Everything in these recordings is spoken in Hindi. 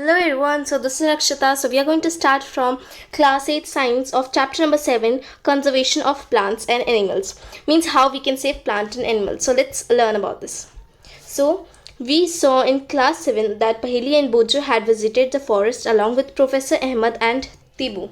Hello everyone, so this is Rakshita. So we are going to start from class 8 science of chapter number 7, conservation of plants and animals. Means how we can save plant and animals. So let's learn about this. So we saw in class 7 that Paheli and Bojo had visited the forest along with Professor Ahmed and Tibu.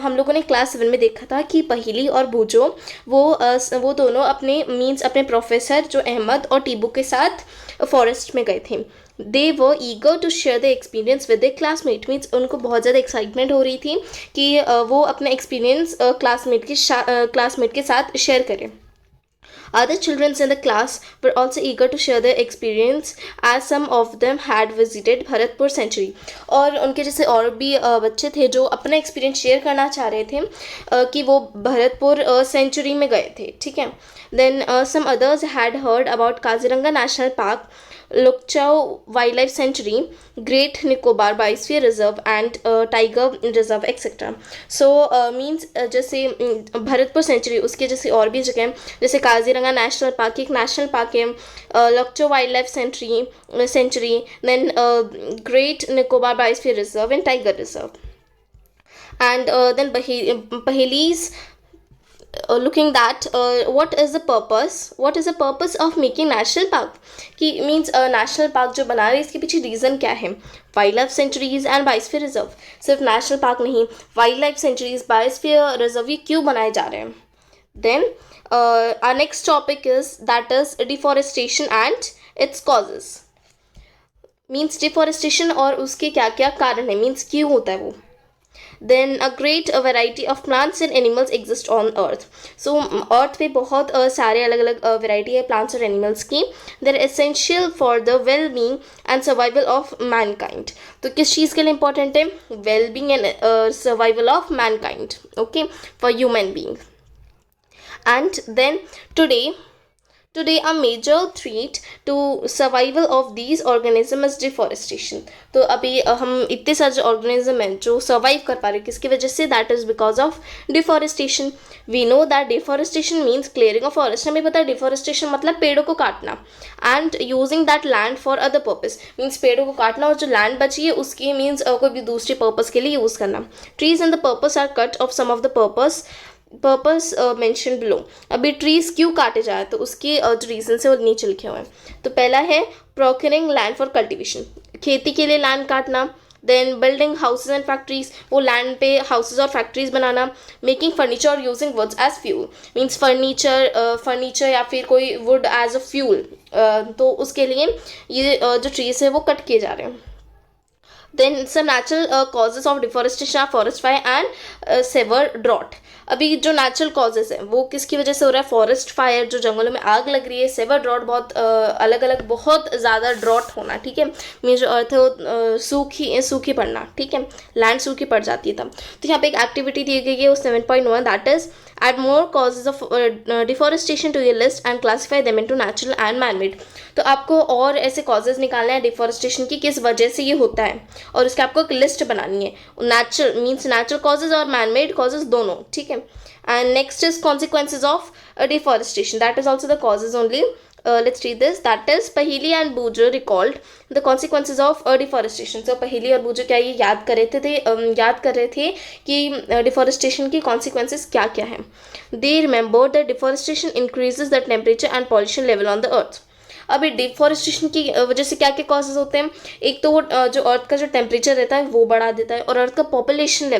हम लोगों ने क्लास 7 में देखा था कि पहेली और बोजो वो दोनों अपने प्रोफेसर जो अहमद और टीबू के साथ फॉरेस्ट में गए थे. They were eager to share the experience with the classmate. Means उनको बहुत ज़्यादा एक्साइटमेंट हो रही थी कि वो अपना एक्सपीरियंस क्लासमेट के साथ शेयर करें. Other children in the class were also eager to share their experience as some of them had visited Bharatpur sanctuary. और उनके जैसे और भी बच्चे थे जो अपना एक्सपीरियंस शेयर करना चाह रहे थे कि वो भरतपुर सेंचुरी में गए थे. ठीक है. Then some others had heard about Kaziranga national park, Lokchao wild life sanctuary, great Nicobar biosphere reserve and tiger reserve etcetera. Means जैसे भरतपुर सेंचुरी उसके जैसे और भी जगह जैसे काजीरंगा नेशनल पार्क एक नेशनल पार्क है, Lokchao wild life sanctuary, then great Nicobar biosphere reserve and tiger reserve. And then Paheli's looking that what is the purpose of making national park. कि मीन्स नेशनल पार्क जो बना रहे हैं इसके पीछे रीज़न क्या है. Wild life sanctuaries and biosphere reserve. सिर्फ नेशनल पार्क नहीं, wild life sanctuaries biosphere reserve ये क्यों बनाए जा रहे हैं. Then our next topic is deforestation and its causes. Means deforestation और उसके क्या क्या कारण है, मीन्स क्यों होता है वो. Then a great variety of plants and animals exist on earth. So earth पे बहुत सारे अलग अलग variety है plants और animals की. They're essential for the well-being and survival of mankind. तो किस चीज़ के लिए important है? Well-being and survival of mankind. Okay, for human being. And then today a major threat to survival of these organisms is deforestation. तो अभी हम इतने सारे ऑर्गेनिज्म हैं जो सर्वाइव कर पा रहे हैं किसकी वजह से, that is because of deforestation. We know that deforestation means clearing of forest. हमें पता है डिफॉरेस्टेशन मतलब पेड़ों को काटना and using that land for other purpose. Means पेड़ों को काटना और जो लैंड बची है उसकी मीन्स कोई भी दूसरे पर्पस के लिए यूज़ करना. Trees and the purpose are cut off some of the purpose mention below. अभी ट्रीज क्यों काटे जाए तो उसके जो रीजन है वो नीचे लिखे हुए हैं. तो पहला है प्रोक्योरिंग लैंड फॉर कल्टीवेशन, खेती के लिए लैंड काटना. Then building houses and factories, वो लैंड पे हाउसेज और फैक्ट्रीज बनाना. मेकिंग फर्नीचर और using woods as fuel. Means furniture या फिर कोई वुड एज अ फ्यूल. तो उसके लिए ये जो ट्रीज है वो कट किए जा रहे हैं. Then some natural causes of deforestation are forest fire and severe drought. अभी जो नेचुरल कॉजेज है वो किसकी वजह से हो रहा है, फॉरेस्ट फायर, जो जंगलों में आग लग रही है, सेवर ड्रॉट बहुत अलग अलग बहुत ज़्यादा ड्रॉट होना. ठीक है. मीन्स जो अर्थ है वो सूखी पड़ना. ठीक है. लैंड सूखी पड़ जाती है तब. तो यहाँ पे एक एक्टिविटी दी गई है वो 7.1, that is add more causes of deforestation to your list and classify them into natural and man-made. तो आपको और ऐसे causes निकालने हैं डिफॉरेस्टेशन की किस वजह से ये होता है और उसकी आपको एक लिस्ट बनानी है. नेचुरल मीन्स नेचुरल causes और man-made causes दोनों. ठीक है. And next is consequences of deforestation. That is also the causes only. Let's read this. That is Paheli and Bojo recalled the consequences of deforestation. So Paheli और Bojo क्या ये याद कर रहे थे कि deforestation की consequences क्या क्या हैं. They remembered that deforestation increases the temperature and pollution level on the earth. अभी डिफॉरेस्टेशन की वजह से क्या क्या कॉजेज होते हैं. एक तो वो जो अर्थ का जो टेम्परेचर रहता है वो बढ़ा देता है और अर्थ का पॉल्यूशन.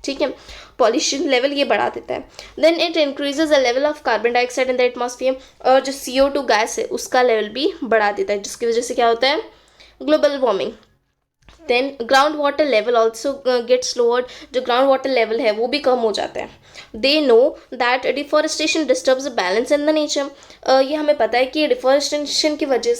ठीक है. पॉल्यूशन लेवल ये बढ़ा देता है. Then it increases the level of carbon dioxide in the atmosphere. और जो CO2 गैस है उसका लेवल भी बढ़ा देता है जिसकी वजह से क्या होता है, global warming. Then ground water level also gets lowered. जो ग्राउंड वाटर लेवल है वो भी कम हो जाता है. They know that deforestation disturbs the balance in the nature. ये हमें पता है कि डिफॉरेस्टेशन की वजह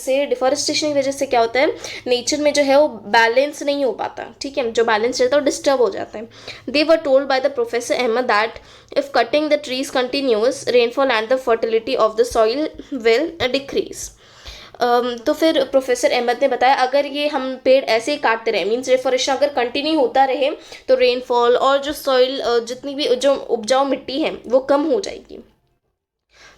से क्या होता है, नेचर में जो है वो बैलेंस नहीं हो पाता. ठीक है. जो बैलेंस रहता है वो डिस्टर्ब हो जाता है. They were told by the professor Ahmed that if cutting the trees continues rainfall and the fertility of the soil will decrease. तो फिर प्रोफेसर अहमद ने बताया अगर ये हम पेड़ ऐसे ही काटते रहे, मीन्स डिफॉरेस्टेशन अगर कंटिन्यू होता रहे तो रेनफॉल और जो सॉइल जितनी भी जो उपजाऊ मिट्टी है वो कम हो जाएगी.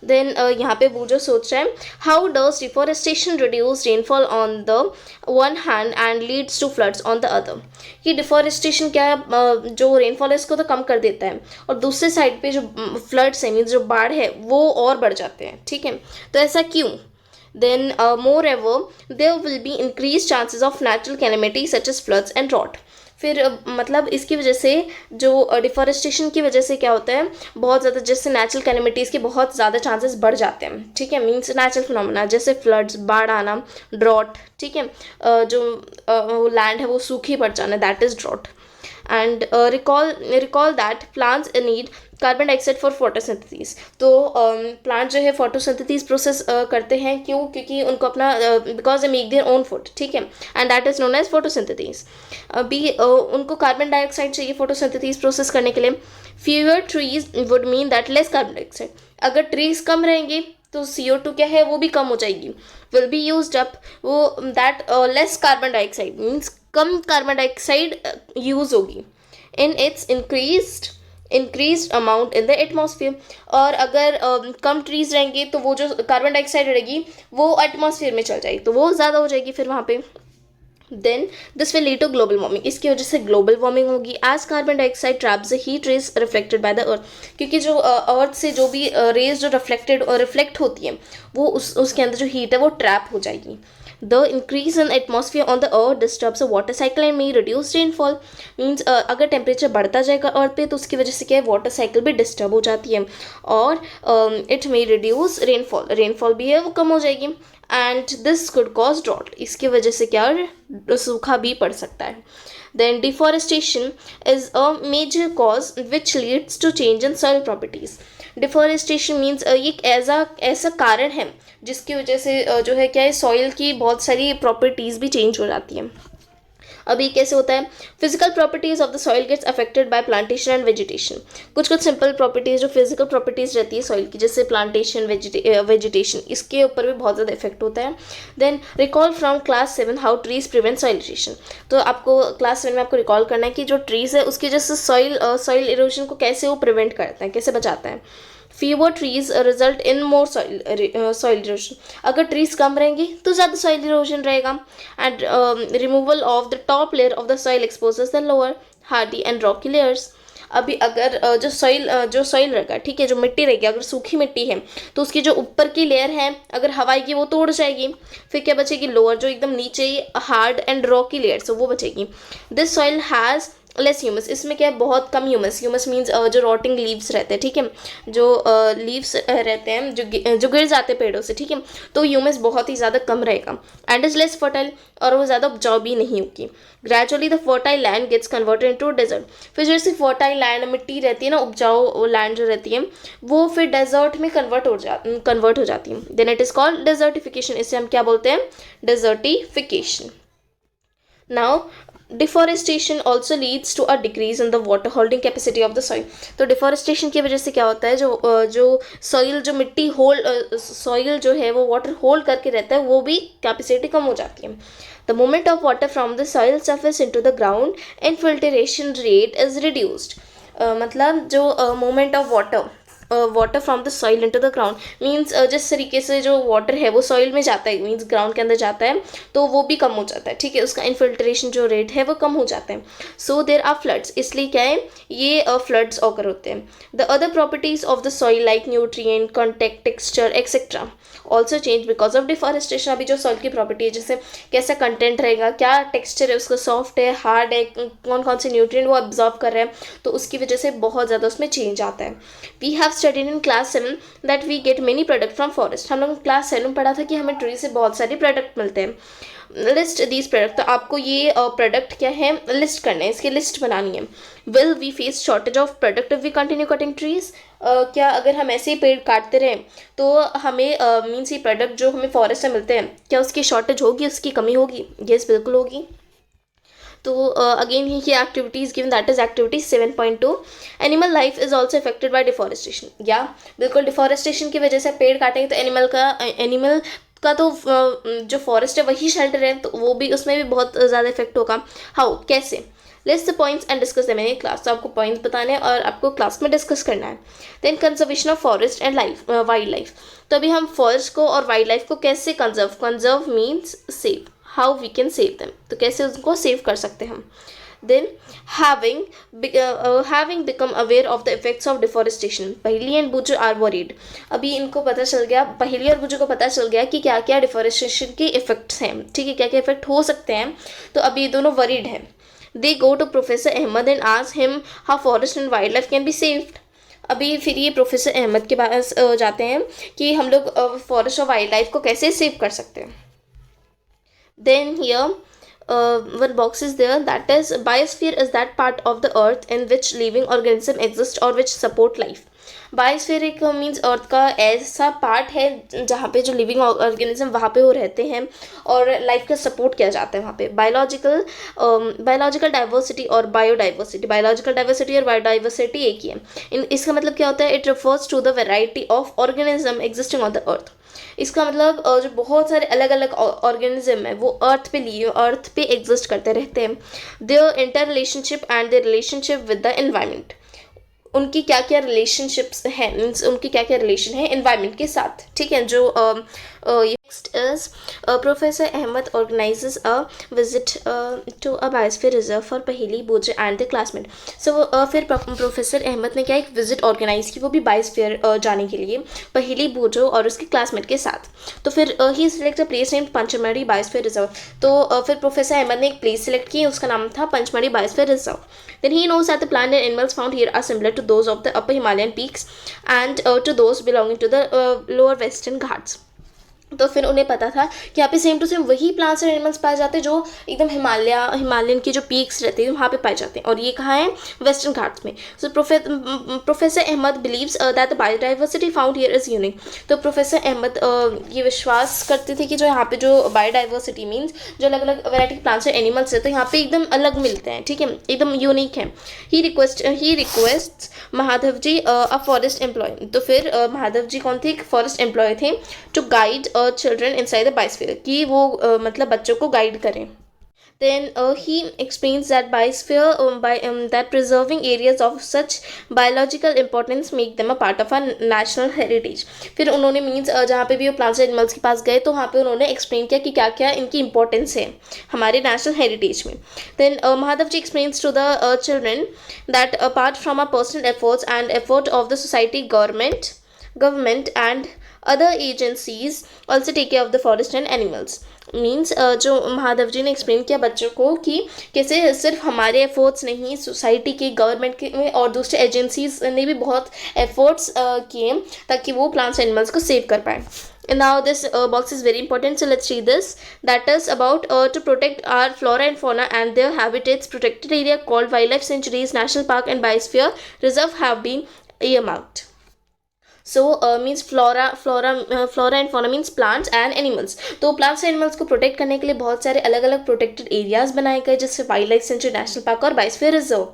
देन यहाँ पे वो जो सोच रहा है, how does deforestation reduce rainfall on the one hand and leads to floods on the other. कि डिफॉरेस्टेशन क्या है, जो रेनफॉल है इसको तो कम कर देता है, और दूसरे साइड पे जो फ्लड्स है, मीन्स जो बाढ़ है, वो और बढ़ जाते हैं। ठीक है, तो ऐसा क्यों? Then, moreover, there will be increased chances of natural calamities such as floods and drought. फिर मतलब इसकी वजह से जो डिफॉरेस्टेशन की वजह से क्या होता है, बहुत ज़्यादा जैसे नेचुरल कैलेमिटीज़ के बहुत ज़्यादा चांसेस बढ़ जाते हैं। ठीक है, मीन्स नेचुरल फिनोमेना जैसे फ्लड्स, बाढ़ आना, ड्रॉट। ठीक है, जो लैंड है वो सूखी पड़ जाना, that is drought. And recall that plants need carbon dioxide for photosynthesis. तो प्लांट जो है फोटोसिंथेसिस प्रोसेस करते हैं, क्यों? क्योंकि उनको अपना because they make their own food. ठीक है, and that is known as photosynthesis. अभी उनको कार्बन डाइऑक्साइड चाहिए फोटोसिंथेसिस प्रोसेस करने के लिए। Fewer trees would mean that less carbon dioxide. अगर ट्रीज कम रहेंगे तो CO2 क्या है वो भी कम हो जाएगी, विल बी यूज्ड अप। वो that less carbon dioxide means कम कार्बन डाइऑक्साइड यूज होगी in its increase amount in the atmosphere. और अगर कम ट्रीज रहेंगे तो वो जो कार्बन डाइऑक्साइड रहेगी वो एटमॉस्फेयर में चल जाएगी, तो वो ज़्यादा हो जाएगी फिर वहाँ पे। Then this will lead to global warming. इसकी वजह से ग्लोबल वार्मिंग होगी, as carbon dioxide traps the heat rays reflected by the earth. क्योंकि जो अर्थ से जो भी रेज जो रिफ्लेक्ट होती है वो उसके अंदर जो हीट है वो ट्रैप हो जाएगी। The increase in atmosphere on the earth disturbs water cycle and may reduce rainfall. Means अगर टेम्परेचर बढ़ता जाएगा अर्थ पे तो उसकी वजह से क्या है, वाटर साइकिल भी डिस्टर्ब हो जाती है, और इट मे रिड्यूस रेनफॉल भी है वो कम हो जाएगी, and this could cause drought. इसकी वजह से क्या सूखा भी पड़ सकता है। Then deforestation is a major cause which leads to change in soil properties. Deforestation means ये ऐसा कारण है जिसकी वजह से जो है क्या है, सॉइल की बहुत सारी प्रॉपर्टीज़ भी चेंज हो जाती हैं। अभी कैसे होता है, physical properties of the soil gets affected by plantation and vegetation. कुछ सिंपल प्रॉपर्टीज जो फिजिकल प्रॉपर्टीज रहती है सॉइल की, जैसे प्लांटेशन, वेजिटेशन, इसके ऊपर भी बहुत ज़्यादा इफेक्ट होता है। Then recall from class 7 how trees prevent soil erosion. तो आपको क्लास 7 में आपको रिकॉल करना है कि जो ट्रीज है उसकी वजह से सॉइल इरोशन को कैसे वो प्रिवेंट करता है, कैसे बचाता है। Fever trees result in more soil erosion. अगर ट्रीज कम रहेंगे तो ज़्यादा सॉइल इरोशन रहेगा। And removal of the top layer of the soil exposes the lower Hardy and Rocky layers. अभी अगर जो सॉइल रहेगा, ठीक है, जो मिट्टी रहेगी, अगर सूखी मिट्टी है तो उसकी जो ऊपर की लेयर है अगर हवा आएगी वो तोड़ जाएगी, फिर क्या बचेगी, लोअर जो एकदम नीचे हार्ड एंड रॉकी लेयर्स वो बचेगी। This soil has less humus. इसमें क्या है, बहुत कम ह्यूमस मीन्स जो रॉटिंग लीव्स रहते हैं, ठीक है, जो लीव्स रहते हैं जो गिर जाते हैं पेड़ों से, ठीक है, तो ह्यूमस बहुत ही ज़्यादा कम रहेगा। एंड इज लेस फर्टाइल, और वो ज़्यादा उपजाऊ भी नहीं होगी। Gradually the fertile land gets converted into desert. फिर जैसे फर्टाइल लैंड मिट्टी रहती है ना, उपजाऊ लैंड जो रहती है वो फिर डेजर्ट में कन्वर्ट हो जाती है। Then it is called desertification. इसे हम क्या बोलते हैं, desertification. Now deforestation also leads to a decrease in the water holding capacity of the soil. तो डिफॉरेस्टेशन की वजह से क्या होता है, जो सॉइल जो मिट्टी सॉइल जो है वो वाटर होल्ड करके रहता है वो भी कैपेसिटी कम हो जाती है। The movement of water from the soil surface into the ground, infiltration rate is reduced. मतलब जो movement of water from the soil into the ground means जिस तरीके से जो वाटर है वो सॉइल में जाता है, मीन्स ग्राउंड के अंदर जाता है, तो वो भी कम हो जाता है, ठीक है, उसका इनफिल्ट्रेशन जो रेट है वो कम हो जाता है। सो देयर आर फ्लड्स, इसलिए क्या है, ये फ्लड्स ऑकर होते हैं। The other properties of the soil like nutrient, contact, texture etcetera also change because of deforestation. अभी जो सॉइल की प्रॉपर्टी है, जैसे कैसा कंटेंट रहेगा, क्या टेक्सचर है उसका, सॉफ्ट है, हार्ड है, कौन कौन से न्यूट्रिएंट वो एब्जॉर्ब कर रहे हैं, तो उसकी वजह से बहुत ज़्यादा उसमें चेंज आता है। We have studied in class 7 that we get many product from forest. हम लोग क्लास 7 में पढ़ा था कि हमें ट्री से बहुत सारे प्रोडक्ट मिलते हैं। लिस्ट दीज प्रोडक्ट, तो आपको ये प्रोडक्ट क्या है लिस्ट करना है, इसकी लिस्ट बनानी है। Will we face shortage of product if we continue cutting trees. क्या अगर हम ऐसे ही पेड़ काटते रहें तो हमें मीन्स ये प्रोडक्ट जो हमें फॉरेस्ट से मिलते हैं, क्या उसकी शॉर्टेज होगी, उसकी कमी होगी? यस, बिल्कुल होगी। तो अगेन ये activities given, that is activity 7.2। Animal life is also affected by deforestation. या बिल्कुल, डिफॉरेस्टेशन की वजह से पेड़ काटेंगे तो एनिमल का तो जो फॉरेस्ट है वही शेल्टर है, तो वो भी, उसमें भी बहुत ज़्यादा इफेक्ट होगा। हाउ, कैसे? List the points and discuss them in class, तो आपको पॉइंट्स बताने हैं और आपको क्लास में डिस्कस करना है. Then conservation of forest and wild life. तो अभी हम फॉरेस्ट को और वाइल्ड लाइफ को कैसे conserve means save, how we can save them, तो कैसे उनको सेव कर सकते हैं हम. Then having become aware of the effects of deforestation, पहेली एंड बुजू are worried. अभी इनको पता चल गया, पहेली और बुजू को पता चल गया कि क्या क्या डिफॉरेस्टेशन के इफेक्ट्स हैं, ठीक है, क्या क्या इफेक्ट हो सकते हैं. तो अभी ये दोनों वरीड हैं. They go to Professor Ahmed and ask him how forest and wildlife can be saved. अभी फिर ये प्रोफेसर अहमद के पास जाते हैं कि हम लोग फॉरेस्ट और वाइल्ड लाइफ को कैसे सेव कर सकते हैं. Then here one box is there, that is biosphere is that part of the earth in which living organism exist or which support life. Biosphere एक मीन्स अर्थ का ऐसा पार्ट है जहाँ पे जो लिविंग ऑर्गेनिज्म वहाँ पे वो रहते हैं और लाइफ का सपोर्ट किया जाता है वहाँ पे. बायोलॉजिकल डाइवर्सिटी और बायोडाइवर्सिटी, बायोलॉजिकल डाइवर्सिटी और बायोडाइवर्सिटी एक ही है. इसका मतलब क्या होता है, it refers to the variety of organism existing on the earth. इसका मतलब जो बहुत सारे अलग अलग ऑर्गेनिज्म है वो अर्थ पे एग्जिस्ट करते रहते हैं. Their inter relationship and their relationship with the environment, उनकी क्या क्या रिलेशनशिप्स हैं, मीन्स उनकी क्या क्या रिलेशन है एनवायरनमेंट के साथ, ठीक है. जो next is professor Ahmad organises a visit to a biosphere reserve for Paheli Boojho and the classmate. So फिर प्रोफेसर अहमद ने क्या एक विजिट ऑर्गेनाइज की, वो भी बायोस्फीयर जाने के लिए, पहेली बोझो और उसके क्लासमेट के साथ. तो फिर he select a place name Pachmarhi biosphere reserve. तो फिर प्रोफेसर अहमद ने एक प्लेस सिलेक्ट की, उसका नाम था Pachmarhi biosphere reserve. Then he knows that the plant and animals found here are similar to those of the upper Himalayan peaks and to those belonging to the lower Western Ghats. तो फिर उन्हें पता था कि यहाँ पे सेम टू सेम वही प्लांट्स और एनिमल्स पाए जाते हैं जो एकदम हिमालयन की जो पीक्स रहती है वहाँ पे पाए जाते हैं, और ये कहाँ है, वेस्टर्न घाट्स में. So professor Ahmad believes that the biodiversity found here is unique. तो प्रोफेसर अहमद ये विश्वास करते थे कि जो यहाँ पे जो बायोडाइवर्सिटी मीन्स जो अलग अलग वैरायटी के प्लांट्स और एनिमल्स है तो यहाँ पे एकदम अलग मिलते हैं, ठीक है, एकदम यूनिक है. He request Mahadev ji a forest employ. तो फिर महादेव जी कौन थे, एक फॉरेस्ट एम्प्लॉय थे, to guide children inside the biosphere, कि वो मतलब बच्चों को गाइड करें. Then he explains that biosphere that preserving areas of such biological importance make them a part of our national heritage. फिर उन्होंने मीन्स जहाँ पे भी वो प्लांट्स एनिमल्स के पास गए तो वहाँ पे उन्होंने एक्सप्लेन किया कि क्या क्या इनकी इंपॉर्टेंस है हमारे नेशनल हेरिटेज में. Then Mahadev ji explains to the children that apart from our personal efforts and effort of the society, government and other agencies also take care of the forest and animals. Means जो महादेव जी ने एक्सप्लेन किया बच्चों को कि कैसे सिर्फ हमारे एफर्ट्स नहीं, सोसाइटी के, गवर्नमेंट के और दूसरे एजेंसीज ने भी बहुत एफर्ट्स किए ताकि वो प्लांट्स एनिमल्स को सेव कर पाए. Now this box is very important, so let's read this. That is about to protect our flora and fauna and their habitats. Protected area called wildlife sanctuaries, national park and biosphere reserve have been earmarked. So means flora and fauna means plants and animals. तो प्लांट्स एंड एनिमल्स को प्रोटेक्ट करने के लिए बहुत सारे अलग अलग प्रोटेक्टेड एरियाज़ बनाए गए, जैसे wild life sanctuary, national park और बायोस्फीयर रिजर्व.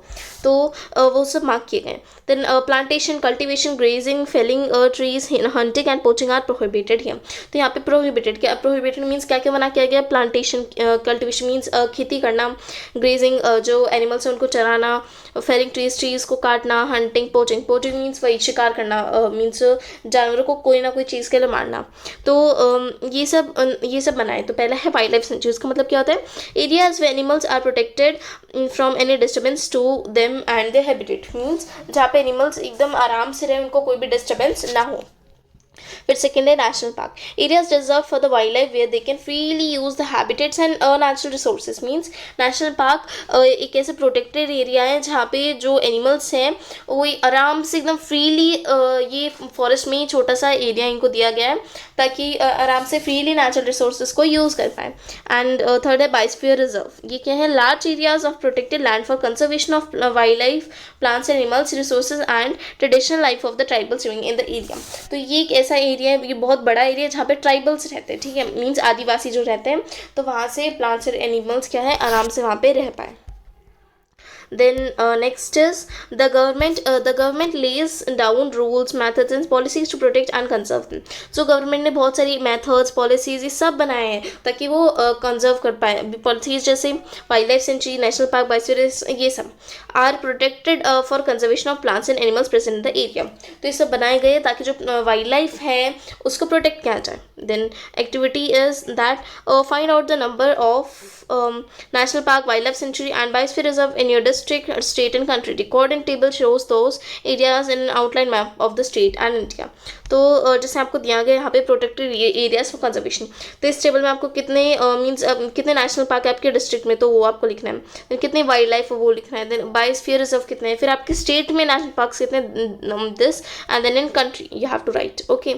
तो वो सब मार्क किए गए. Then plantation, cultivation, grazing, felling trees, hunting and poaching are prohibited here. तो यहाँ पे प्रोहिबिटेड क्या, प्रोहिबिटेड मीन्स क्या क्या मना किया गया, प्लांटेशन, कल्टिवेशन मीन्स खेती करना, ग्रेजिंग जो एनिमल्स हैं उनको चराना, फेलिंग ट्रीज को काटना, हंटिंग, पोचिंग मीन्स वही शिकार करना, मीन्स जानवरों को कोई ना कोई चीज़ के लिए मारना. तो ये सब बनाए. तो पहला है वाइल्ड लाइफ सेंचुरी. इसका मतलब क्या होता है, areas where animals are protected from any disturbance to them and their habitat. Means जहाँ पे एनिमल्स एकदम आराम से रहे, उनको कोई भी डिस्टर्बेंस ना हो. फिर सेकेंड है national park. Areas reserve for the wild life where they can freely use the habitats and natural resources. Means national park एक ऐसे प्रोटेक्टेड एरिया है जहाँ पे जो एनिमल्स हैं वो आराम से एकदम फ्रीली, ये फॉरेस्ट में ही छोटा सा एरिया इनको दिया गया है ताकि आराम से फ्रीली नेचुरल रिसोर्सेज को यूज़ कर पाए. एंड थर्ड है बायोस्फीयर रिजर्व. ये क्या है, large areas of protected land for conservation of wild life, plants animals, resources and traditional life of the tribals living in the area. तो ये एक ऐसा एरिया है, ये बहुत बड़ा एरिया है जहाँ पे ट्राइबल्स रहते हैं, ठीक है, मीन्स आदिवासी जो रहते हैं, तो वहाँ से प्लांट्स और एनिमल्स क्या है आराम से वहाँ पे रह पाए. Then next is the government lays down rules, methods and policies to protect and conserve them. So government ने बहुत सारी methods, policies ये सब बनाए हैं ताकि वो conserve कर पाए. Policies जैसे wild life sanctuary, national park, biosphere, ये सब are protected for conservation of plants and animals present in the area. तो ये सब बनाए गए ताकि जो वाइल्ड लाइफ है उसको प्रोटेक्ट किया जाए. Then activity is that find out the number of national park, wildlife sanctuary and biosphere reserve in your district, state and country. The coordinate table shows those areas in an outline map of the state and India. तो जैसे आपको दिया गया यहाँ पे प्रोटेक्टेड एरियाज फॉर कंजर्वेशन, तो इस टेबल में आपको कितने मीन्स कितने नेशनल पार्क है आपके डिस्ट्रिक्ट में तो वो आपको लिखना है, कितने वाइल्ड लाइफ है वो लिखना है, देन बायोस्फीयर रिजर्व कितने हैं, फिर आपके स्टेट में नेशनल पार्क कितने, this and then in country you have to write. Okay,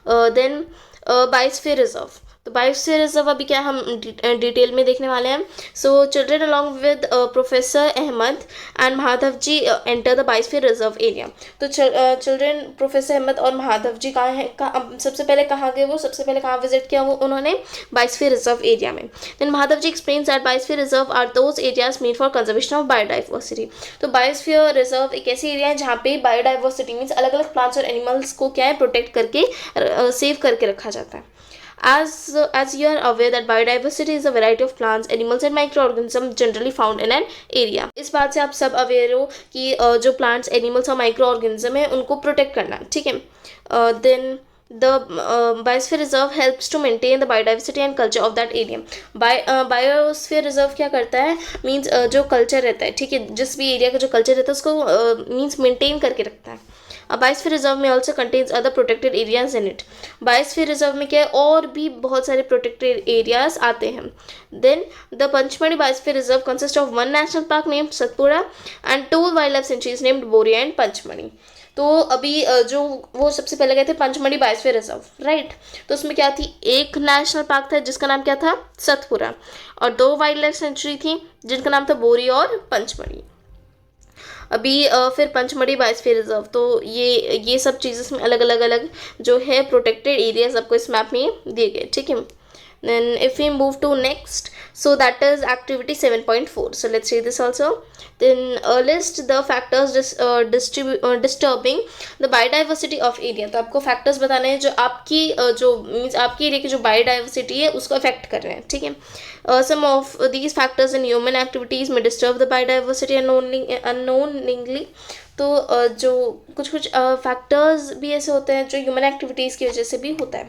then biosphere reserve. तो बायोस्फीयर रिजर्व अभी क्या हम डिटेल में देखने वाले हैं. So children along with professor Ahmad and Mahadev ji enter the biosphere reserve area. तो चिल्ड्रन प्रोफेसर अहमद और महादेव जी कहाँ हैं, सबसे पहले कहाँ गए वो, सबसे पहले कहाँ विजिट किया वो उन्होंने, बायोस्फीयर रिजर्व एरिया में. Then Mahadev ji explains that biosphere reserve are those areas made for conservation of biodiversity. तो बायोस्फीयर रिजर्व एक ऐसी एरिया है जहाँ पे बायोडाइवर्सिटी मीन्स अलग अलग प्लांट्स और एनिमल्स को क्या है प्रोटेक्ट करके सेव करके रखा जाता है. As you are aware that biodiversity is a variety of plants, animals and microorganisms generally found in an area. इस बात से आप सब अवेयर हो कि जो प्लांट्स, एनिमल्स और माइक्रो ऑर्गेनिज्म है उनको प्रोटेक्ट करना, ठीक है. देन the biosphere reserve helps to maintain the biodiversity and culture of that area. Biosphere reserve क्या करता है मीन्स जो कल्चर रहता है, ठीक है, जिस भी एरिया का जो कल्चर रहता है उसको मीन्स मेंटेन करके रखता है. बायोस्फीयर रिजर्व में also contains other protected areas in it. Biosphere reserve में क्या है और भी बहुत सारे प्रोटेक्टेड एरियाज आते हैं. Then the Pachmarhi biosphere reserve consist of one national park named Satpura and two wild life sanctuaries named Bori and Pachmarhi. तो अभी जो वो सबसे पहले गए थे पंचमढ़ी बायोस्फीयर रिजर्व, राइट. तो उसमें क्या थी, एक नेशनल पार्क था जिसका नाम क्या था, सतपुरा, और दो वाइल्ड लाइफ सेंचुरी थी जिनका नाम था बोरी और पंचमढ़ी. अभी फिर पंचमढ़ी बायोस्फीयर रिजर्व, तो ये सब चीज़ें अलग अलग जो है प्रोटेक्टेड एरियाज आपको इस मैप में दिए गए, ठीक है. Then if we move to next, so that is activity 7.4. So let's see this also. Then list the factors disturbing the biodiversity of area. तो आपको factors बताने हैं जो आपकी जो means आपकी एरिया की जो biodiversity है उसको affect कर रहे हैं, ठीक है. Some of these factors in human activities may disturb the biodiversity unknowingly. तो जो कुछ फैक्टर्स भी ऐसे होते हैं जो ह्यूमन एक्टिविटीज़ की वजह से भी होता है.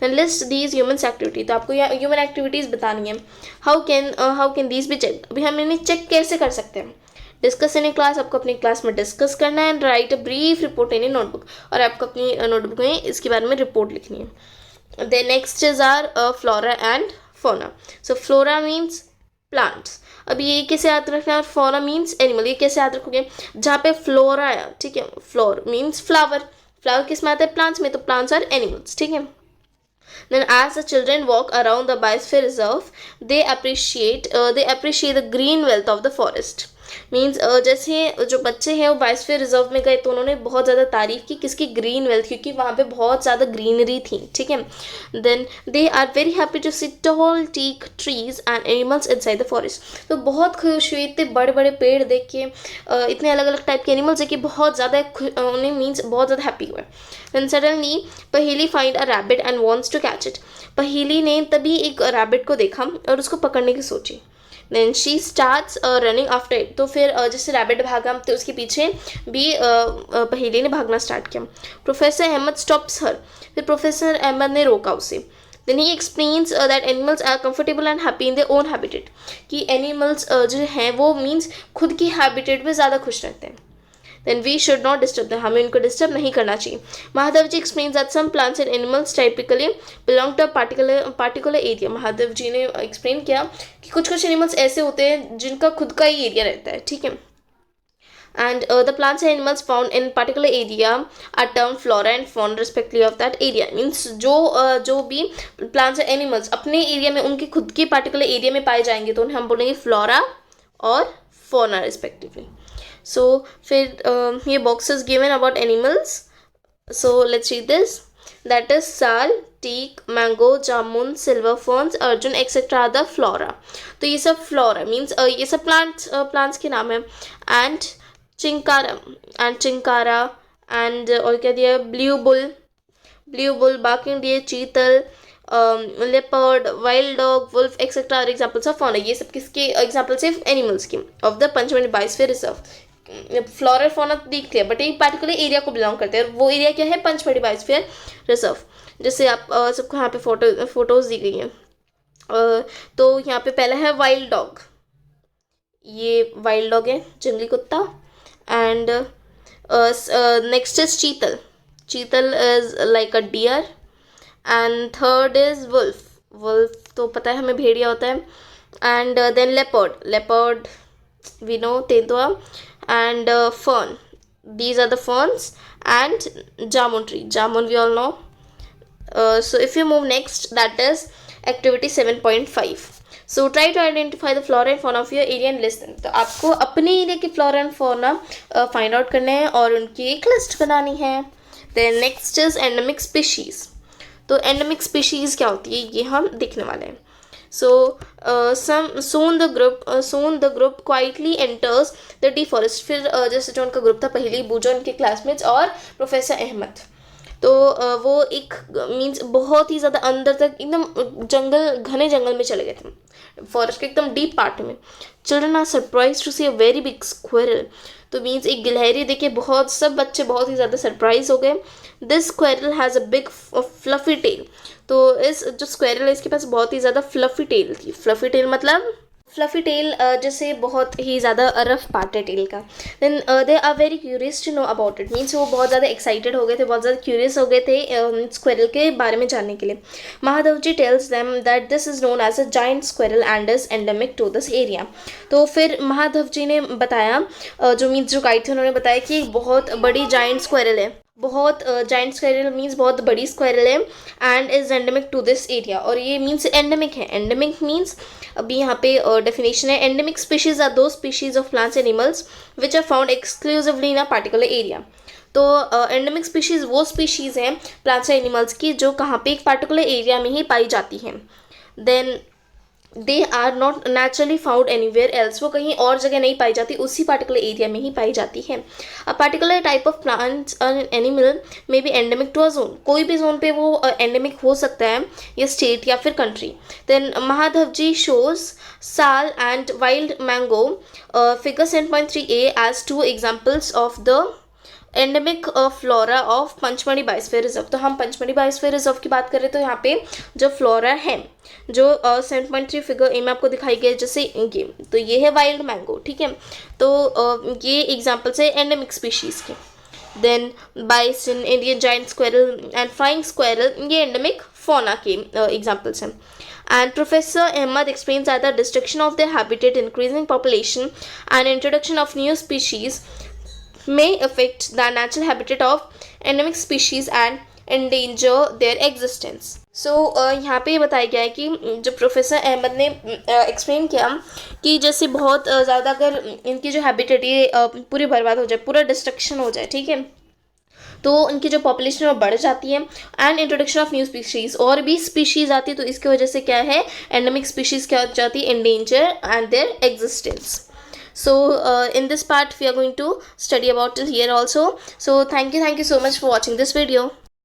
Then list these human activity. तो आपको यहाँ ह्यूमन एक्टिविटीज़ बतानी है. How can these be check. अभी हम इन्हें चेक कैसे कर सकते हैं. Discuss in a class. आपको अपनी क्लास में डिस्कस करना है and write a brief report in a notebook. और आपको अपनी नोटबुक में इसके बारे में रिपोर्ट लिखनी है. Then next is our flora and fauna. So flora means plants. अभी ये कैसे याद रखना है, और फोरा मीन्स एनिमल. ये कैसे याद रखोगे, जहाँ पे फ्लोरा है, ठीक है, फ्लोर मीन्स फ्लावर. फ्लावर किस में आता है, प्लांट्स में, तो प्लांट्स आर एनिमल्स, ठीक है. Then as the children walk around the biosphere reserve, they appreciate the green wealth of the forest. Means जैसे जो बच्चे हैं वो बायोस्फीयर रिजर्व में गए तो उन्होंने बहुत ज़्यादा तारीफ़ की किसकी, ग्रीन वेल्थ, क्योंकि वहाँ पे बहुत ज़्यादा ग्रीनरी थी, ठीक है. Then they are very happy to see tall teak trees and animals inside the forest. तो बहुत खुश हुए, इतने बड़े बड़े पेड़ देख के, इतने अलग अलग टाइप के एनिमल्स देख के बहुत ज़्यादा उन्हें मीन्स बहुत ज़्यादा हैप्पी हुए. Then suddenly Paheli find a rabbit and wants to catch it. Paheli ने तभी एक रैबिट को देखा और उसको पकड़ने की सोची. Then she starts running after it. तो फिर जैसे रैबिट भागा तो उसके पीछे भी पहेली ने भागना स्टार्ट किया. Professor Ahmad stops her. फिर प्रोफेसर अहमद ने रोका उसे. Then he explains that animals are comfortable and happy in their own habitat. कि एनिमल्स जो हैं वो मीन्स खुद की हैबिटेट में ज़्यादा खुश रहते हैं. then we should not disturb them. हमें उनको डिस्टर्ब नहीं करना चाहिए. Mahadev ji explains that some plants and animals typically belong to a particular area. Mahadev जी ने explain किया कि कुछ एनिमल्स ऐसे होते हैं जिनका खुद का ही एरिया रहता है, ठीक है. And the plants and animals found in particular area are termed flora and fauna respectively of that area. Means जो भी plants and animals अपने एरिया में उनके खुद के particular एरिया में पाए जाएंगे तो उन्हें हम बोलेंगे flora और fauna respectively. So फिर ये boxes given about animals. So let's read this. that is sal, teak, mango, jamun, silver ferns, arjun etc. are the flora. तो ये सब flora means ये सब plants के नाम है. And चिंकारा and और क्या दिया, blue bull, barking deer, chital, leopard, wild dog, wolf etcetera are examples of fauna. ये सब किसके एग्जाम्पल्स है? एनिमल्स के of the Pachmarhi biosphere reserve. Flora fauna दिख गया, बट एक पार्टिकुलर एरिया को बिलोंग करते हैं. वो एरिया क्या है? Pachmarhi biosphere reserve. जैसे आप सबको यहाँ पे फोटोज दी गई हैं. तो यहाँ पे पहला है वाइल्ड डॉग. ये वाइल्ड डॉग है, जंगली कुत्ता. And next is chital is like a deer. And third is wolf तो पता है हमें भेड़िया होता है. And then leopard we know, तेंदुआ. And fern, these are the ferns. And jamun we all know. So if you move next, that is activity 7.5. So try to identify the flora and fauna of your area and list them. तो आपको अपने एरिया की flora and fauna find out करने हैं और उनकी एक लिस्ट बनानी है. Then next is endemic species. तो एंडेमिक स्पीशीज क्या होती है ये हम देखने वाले हैं. So soon the group quietly enters the deforest. फिर जैसे जो उनका ग्रुप था पहले, बूजो, उनके क्लासमेट्स और प्रोफेसर अहमद. तो वो एक मीन्स बहुत ही ज़्यादा अंदर तक एकदम घने जंगल में चले गए थे, फॉरेस्ट के एकदम डीप पार्ट में. Children are surprise to see a very big squirrel. तो मीन्स एक गिलहरी देखे सब बच्चे बहुत ही ज़्यादा सरप्राइज हो गए. This squirrel has a big fluffy tail. तो इस जो स्क्विरल है इसके पास बहुत ही ज़्यादा फ्लफी टेल थी. फ्लफी टेल मतलब फ्लफी टेल जैसे बहुत ही ज़्यादा रफ पार्ट है टेल का. Then they are very curious to know about it. Means वो बहुत ज़्यादा एक्साइटेड हो गए थे, बहुत ज़्यादा क्यूरियस हो गए थे स्क्विरल के बारे में जानने के लिए. Mahadev ji tells them that this is known as a giant squirrel and is endemic to this area. तो फिर महादेव जी ने बताया, जो गाइड थे उन्होंने बताया कि बहुत बड़ी जाइंट स्क्विरल है. जाइंट स्क्वायरल मीन्स बहुत बड़ी स्क्वायरल है. And is endemic to this area. और ये मीन्स एंडेमिक है. एंडेमिक मीन्स अभी यहाँ पे डेफिनेशन है. Endemic species are those species of plants animals which are found exclusively in a particular area. तो एंडेमिक स्पीशीज वो स्पीशीज हैं प्लांट्स एनिमल्स की जो कहाँ पे एक पार्टिकुलर एरिया में ही पाई जाती हैं. Then they are not naturally found anywhere else. वो कहीं और जगह नहीं पाई जाती, उसी पार्टिकुलर एरिया में ही पाई जाती है. A particular type of plants animal may be endemic to a zone. कोई भी जोन पे वो एंडेमिक हो सकता है, या स्टेट या फिर country. Then Mahadev ji shows sal and wild mango figure 7.3a as 2 examples of the endemic flora of Pachmarhi biosphere reserve. तो हम पंचमढ़ी बायोस्फीयर रिजर्व की बात करें तो यहाँ पे जो फ्लोरा है, जो 7.3 फिगर ए में आपको दिखाई गई, जैसे ये तो ये है वाइल्ड मैंगो. ठीक है, तो ये एग्जाम्पल्स है एंडेमिक स्पीशीज़ के. Then bison, Indian giant squirrel and flying squirrel, ये एंडेमिक फौना के एग्जाम्पल्स हैं. And Professor Ahmad explains that the destruction of their habitat, increasing population, and introduction of new species may affect the natural habitat of endemic species and endanger their existence. So यहाँ पे बताया गया है कि जो प्रोफेसर अहमद ने एक्सप्लेन किया कि जैसे बहुत ज़्यादा अगर इनकी जो हैबिटेट ये पूरी बर्बाद हो जाए, पूरा डिस्ट्रक्शन हो जाए, ठीक है, तो उनकी जो पॉपुलेशन है वो बढ़ जाती है. And introduction of new species, और भी स्पीशीज़ आती है, तो इसकी वजह से क्या है, एंडेमिक स्पीशीज़ क्या हो जाती है, endanger and their existence. So in this part we are going to study about it here also. So thank you so much for watching this video.